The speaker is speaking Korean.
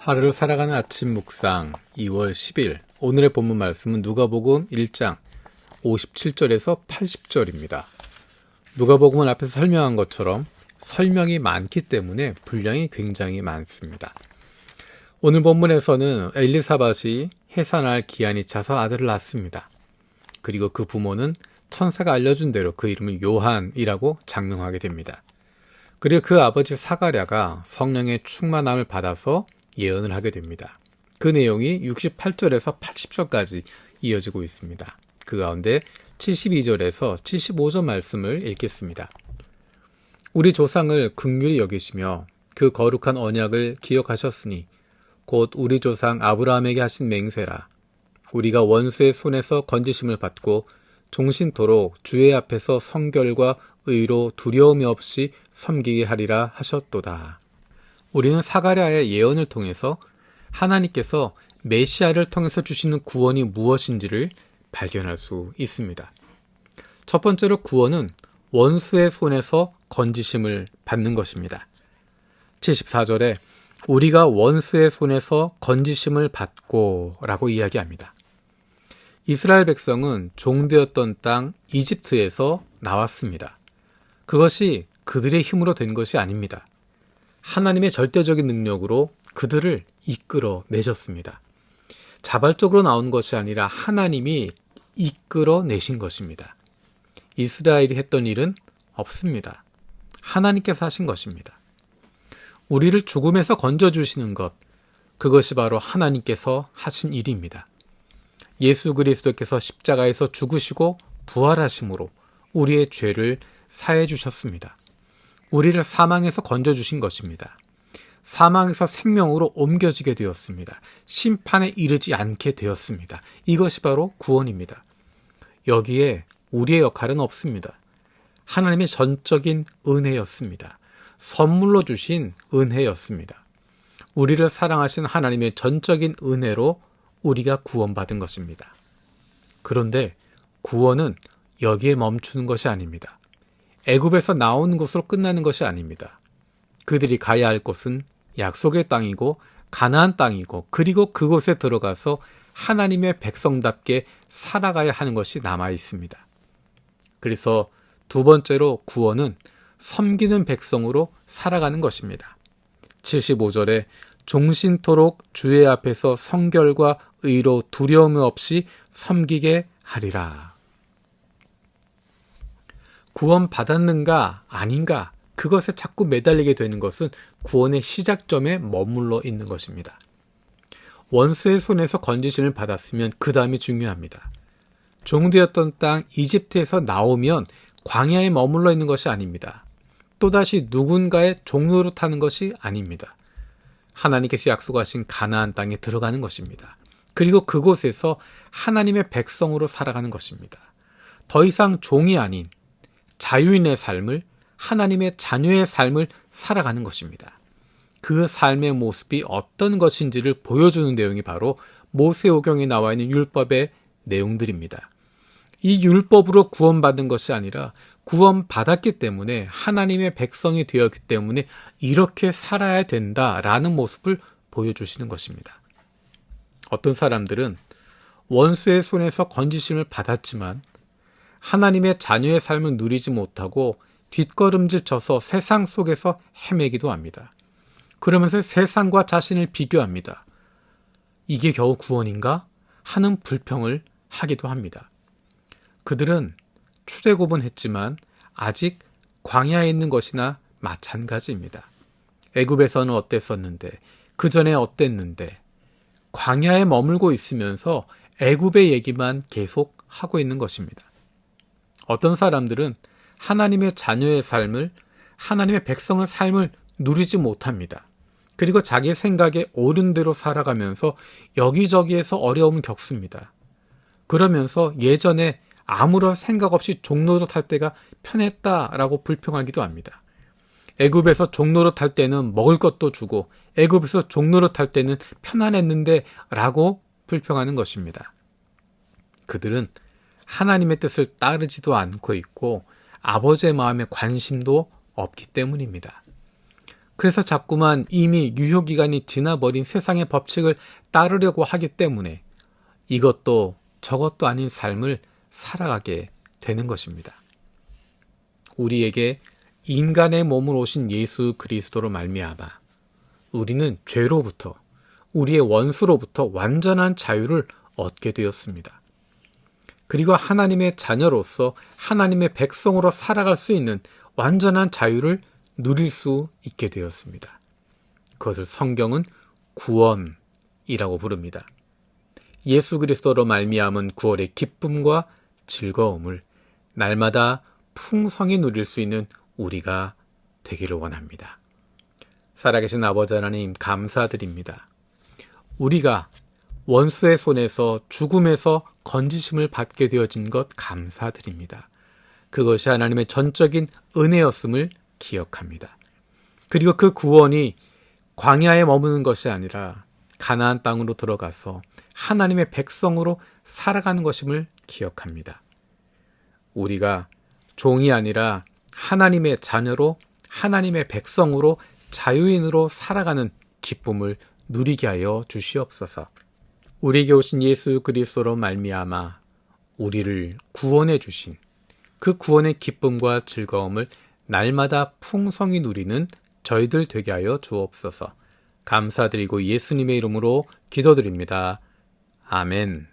하루를 살아가는 아침 묵상 2월 10일 오늘의 본문 말씀은 누가복음 1장 57절에서 80절입니다. 누가복음은 앞에서 설명한 것처럼 설명이 많기 때문에 분량이 굉장히 많습니다. 오늘 본문에서는 엘리사벳이 해산할 기한이 차서 아들을 낳습니다. 그리고 그 부모는 천사가 알려준 대로 그 이름을 요한이라고 장명하게 됩니다. 그리고 그 아버지 사가랴가 성령의 충만함을 받아서 예언을 하게 됩니다. 그 내용이 68절에서 80절까지 이어지고 있습니다. 그 가운데 72절에서 75절 말씀을 읽겠습니다. 우리 조상을 긍휼히 여기시며 그 거룩한 언약을 기억하셨으니 곧 우리 조상 아브라함에게 하신 맹세라. 우리가 원수의 손에서 건지심을 받고 종신토록 주의 앞에서 성결과 의로 두려움이 없이 섬기게 하리라 하셨도다. 우리는 사가랴의 예언을 통해서 하나님께서 메시아를 통해서 주시는 구원이 무엇인지를 발견할 수 있습니다. 첫 번째로 구원은 원수의 손에서 건지심을 받는 것입니다. 74절에 우리가 원수의 손에서 건지심을 받고 라고 이야기합니다. 이스라엘 백성은 종되었던 땅 이집트에서 나왔습니다. 그것이 그들의 힘으로 된 것이 아닙니다. 하나님의 절대적인 능력으로 그들을 이끌어 내셨습니다. 자발적으로 나온 것이 아니라 하나님이 이끌어 내신 것입니다. 이스라엘이 했던 일은 없습니다. 하나님께서 하신 것입니다. 우리를 죽음에서 건져주시는 것, 그것이 바로 하나님께서 하신 일입니다. 예수 그리스도께서 십자가에서 죽으시고 부활하심으로 우리의 죄를 사해 주셨습니다. 우리를 사망에서 건져주신 것입니다. 사망에서 생명으로 옮겨지게 되었습니다. 심판에 이르지 않게 되었습니다. 이것이 바로 구원입니다. 여기에 우리의 역할은 없습니다. 하나님의 전적인 은혜였습니다. 선물로 주신 은혜였습니다. 우리를 사랑하신 하나님의 전적인 은혜로 우리가 구원받은 것입니다. 그런데 구원은 여기에 멈추는 것이 아닙니다. 애굽에서 나오는 것으로 끝나는 것이 아닙니다. 그들이 가야 할 곳은 약속의 땅이고 가나안 땅이고 그리고 그곳에 들어가서 하나님의 백성답게 살아가야 하는 것이 남아 있습니다. 그래서 두 번째로 구원은 섬기는 백성으로 살아가는 것입니다. 75절에 종신토록 주의 앞에서 성결과 의로 두려움 없이 섬기게 하리라. 구원받았는가 아닌가 그것에 자꾸 매달리게 되는 것은 구원의 시작점에 머물러 있는 것입니다. 원수의 손에서 건지심을 받았으면 그 다음이 중요합니다. 종되었던 땅 이집트에서 나오면 광야에 머물러 있는 것이 아닙니다. 또다시 누군가의 종노릇하는 것이 아닙니다. 하나님께서 약속하신 가나안 땅에 들어가는 것입니다. 그리고 그곳에서 하나님의 백성으로 살아가는 것입니다. 더 이상 종이 아닌 자유인의 삶을, 하나님의 자녀의 삶을 살아가는 것입니다. 그 삶의 모습이 어떤 것인지를 보여주는 내용이 바로 모세오경에 나와 있는 율법의 내용들입니다. 이 율법으로 구원받은 것이 아니라 구원받았기 때문에 하나님의 백성이 되었기 때문에 이렇게 살아야 된다라는 모습을 보여주시는 것입니다. 어떤 사람들은 원수의 손에서 건지심을 받았지만 하나님의 자녀의 삶을 누리지 못하고 뒷걸음질 쳐서 세상 속에서 헤매기도 합니다. 그러면서 세상과 자신을 비교합니다. 이게 겨우 구원인가? 하는 불평을 하기도 합니다. 그들은 출애굽은 했지만 아직 광야에 있는 것이나 마찬가지입니다. 애굽에서는 어땠었는데, 그 전에 어땠는데, 광야에 머물고 있으면서 애굽의 얘기만 계속 하고 있는 것입니다. 어떤 사람들은 하나님의 자녀의 삶을, 하나님의 백성의 삶을 누리지 못합니다. 그리고 자기 생각에 옳은 대로 살아가면서 여기저기에서 어려움을 겪습니다. 그러면서 예전에 아무런 생각 없이 종노릇할 때가 편했다라고 불평하기도 합니다. 애굽에서 종노릇할 때는 먹을 것도 주고 애굽에서 종노릇할 때는 편안했는데 라고 불평하는 것입니다. 그들은 하나님의 뜻을 따르지도 않고 있고 아버지의 마음에 관심도 없기 때문입니다. 그래서 자꾸만 이미 유효기간이 지나버린 세상의 법칙을 따르려고 하기 때문에 이것도 저것도 아닌 삶을 살아가게 되는 것입니다. 우리에게 인간의 몸으로 오신 예수 그리스도로 말미암아 우리는 죄로부터, 우리의 원수로부터 완전한 자유를 얻게 되었습니다. 그리고 하나님의 자녀로서 하나님의 백성으로 살아갈 수 있는 완전한 자유를 누릴 수 있게 되었습니다. 그것을 성경은 구원이라고 부릅니다. 예수 그리스도로 말미암은 구원의 기쁨과 즐거움을 날마다 풍성히 누릴 수 있는 우리가 되기를 원합니다. 살아계신 아버지 하나님 감사드립니다. 우리가 원수의 손에서 죽음에서 건지심을 받게 되어진 것 감사드립니다. 그것이 하나님의 전적인 은혜였음을 기억합니다. 그리고 그 구원이 광야에 머무는 것이 아니라 가나안 땅으로 들어가서 하나님의 백성으로 살아가는 것임을 기억합니다. 우리가 종이 아니라 하나님의 자녀로 하나님의 백성으로 자유인으로 살아가는 기쁨을 누리게 하여 주시옵소서. 우리에게 오신 예수 그리스도로 말미암아 우리를 구원해 주신 그 구원의 기쁨과 즐거움을 날마다 풍성히 누리는 저희들 되게 하여 주옵소서. 감사드리고 예수님의 이름으로 기도드립니다. 아멘.